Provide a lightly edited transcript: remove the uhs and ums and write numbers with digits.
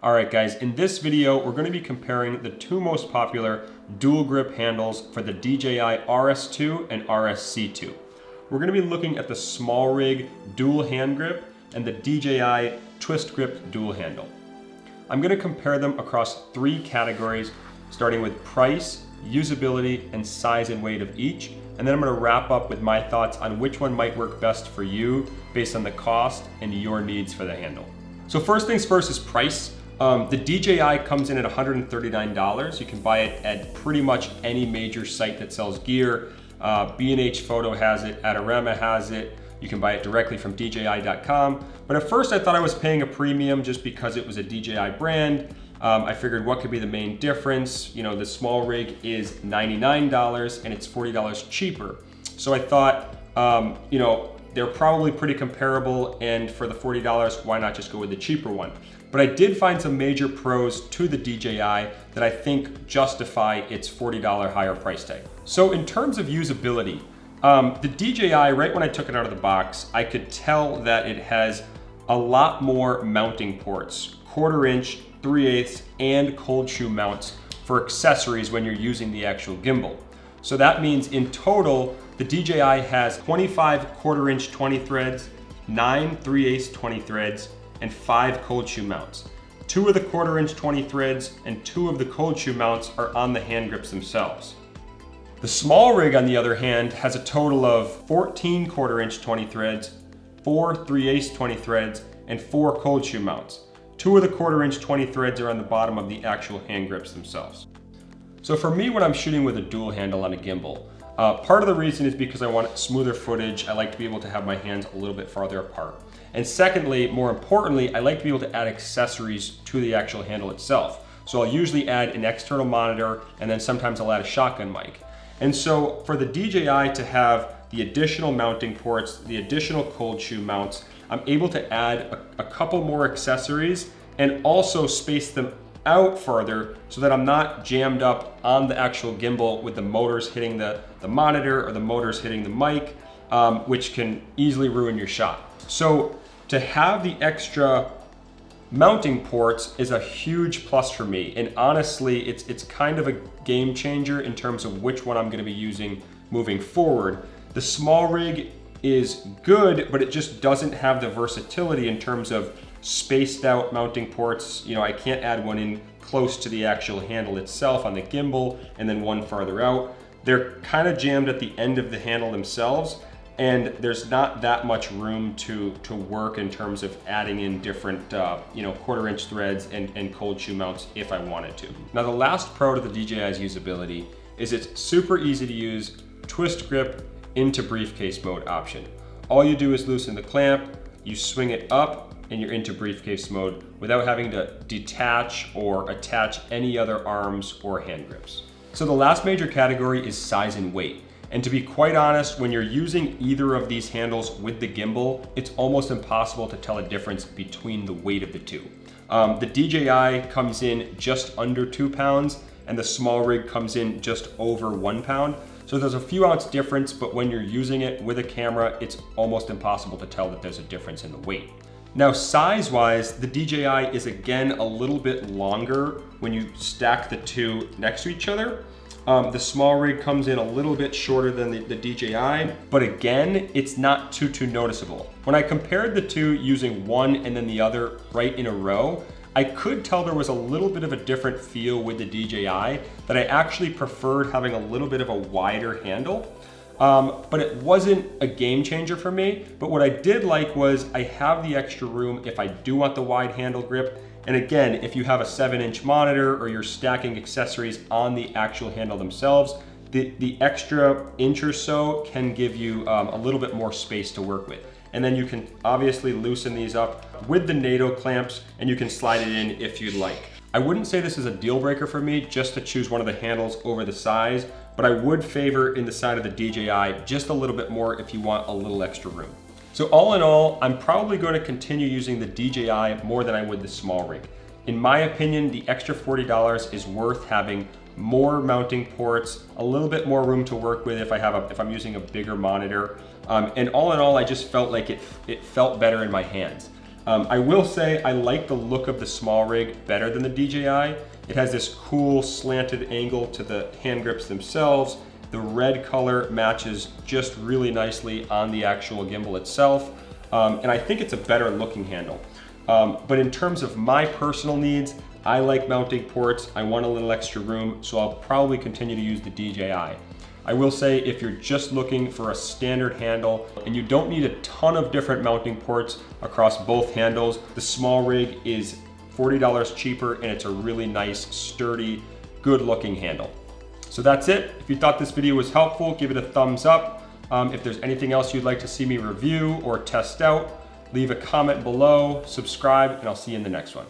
All right guys, in this video, we're gonna be comparing the two most popular dual grip handles for the DJI RS2 and RSC2. We're gonna be looking at the SmallRig dual hand grip and the DJI twist grip dual handle. I'm gonna compare them across three categories, starting with price, usability, and size and weight of each. And then I'm gonna wrap up with my thoughts on which one might work best for you based on the cost and your needs for the handle. So first things first is price. The DJI comes in at $139. You can buy it at pretty much any major site that sells gear. B&H Photo has it, Adorama has it. You can buy it directly from DJI.com. But at first I thought I was paying a premium just because it was a DJI brand. I figured what could be the main difference? You know, the SmallRig is $99 and it's $40 cheaper. So I thought, you know, they're probably pretty comparable, and for the $40, why not just go with the cheaper one? But I did find some major pros to the DJI that I think justify its $40 higher price tag. So in terms of usability, the DJI, right when I took it out of the box, I could tell that it has a lot more mounting ports, 1/4 inch, 3/8, and cold shoe mounts for accessories when you're using the actual gimbal. So that means in total, the DJI has 25 1/4 inch 20 threads, 9 3/8 20 threads, and 5 cold shoe mounts. 2 of the 1/4 inch 20 threads and 2 of the cold shoe mounts are on the hand grips themselves. The SmallRig, on the other hand, has a total of 14 1/4 inch 20 threads, 4 3/8 20 threads, and 4 cold shoe mounts. 2 of the 1/4 inch 20 threads are on the bottom of the actual hand grips themselves. So for me, when I'm shooting with a dual handle on a gimbal, part of the reason is because I want smoother footage. I like to be able to have my hands a little bit farther apart. And secondly, more importantly, I like to be able to add accessories to the actual handle itself. So I'll usually add an external monitor, and then sometimes I'll add a shotgun mic. And so for the DJI to have the additional mounting ports, the additional cold shoe mounts, I'm able to add a couple more accessories and also space them out further so that I'm not jammed up on the actual gimbal with the motors hitting the monitor or the motors hitting the mic, which can easily ruin your shot. So to have the extra mounting ports is a huge plus for me. And honestly, it's kind of a game changer in terms of which one I'm gonna be using moving forward. The SmallRig is good, but it just doesn't have the versatility in terms of spaced out mounting ports. You know, I can't add one in close to the actual handle itself on the gimbal and then one farther out. They're kind of jammed at the end of the handle themselves, and there's not that much room to work in terms of adding in different, you know, 1/4 inch threads and cold shoe mounts if I wanted to. Now the last pro to the DJI's usability is it's super easy to use twist grip into briefcase mode option. All you do is loosen the clamp, you swing it up, and you're into briefcase mode without having to detach or attach any other arms or hand grips. So the last major category is size and weight. And to be quite honest, when you're using either of these handles with the gimbal, it's almost impossible to tell a difference between the weight of the two. The DJI comes in just under 2 pounds, and the SmallRig comes in just over 1 pound. So there's a few ounce difference, but when you're using it with a camera, it's almost impossible to tell that there's a difference in the weight. Now size-wise, the DJI is again a little bit longer when you stack the two next to each other. The SmallRig comes in a little bit shorter than the DJI, but again, it's not too noticeable. When I compared the two using one and then the other right in a row, I could tell there was a little bit of a different feel with the DJI, that I actually preferred having a little bit of a wider handle. But it wasn't a game changer for me. But what I did like was I have the extra room if I do want the wide handle grip. And again, if you have a 7-inch monitor or you're stacking accessories on the actual handle themselves, the extra inch or so can give you a little bit more space to work with. And then you can obviously loosen these up with the NATO clamps, and you can slide it in if you'd like. I wouldn't say this is a deal breaker for me just to choose one of the handles over the size, but I would favor in the side of the DJI just a little bit more if you want a little extra room. So all in all, I'm probably going to continue using the DJI more than I would the SmallRig. In my opinion, the extra $40 is worth having more mounting ports, a little bit more room to work with if I'm using a bigger monitor. And all in all, I just felt like it felt better in my hands. I will say I like the look of the SmallRig better than the DJI. It has this cool slanted angle to the hand grips themselves. The red color matches just really nicely on the actual gimbal itself. And I think it's a better looking handle. But in terms of my personal needs, I like mounting ports. I want a little extra room, so I'll probably continue to use the DJI. I will say if you're just looking for a standard handle and you don't need a ton of different mounting ports across both handles, the SmallRig is $40 cheaper and it's a really nice, sturdy, good looking handle. So that's it. If you thought this video was helpful, give it a thumbs up. If there's anything else you'd like to see me review or test out, leave a comment below, subscribe, and I'll see you in the next one.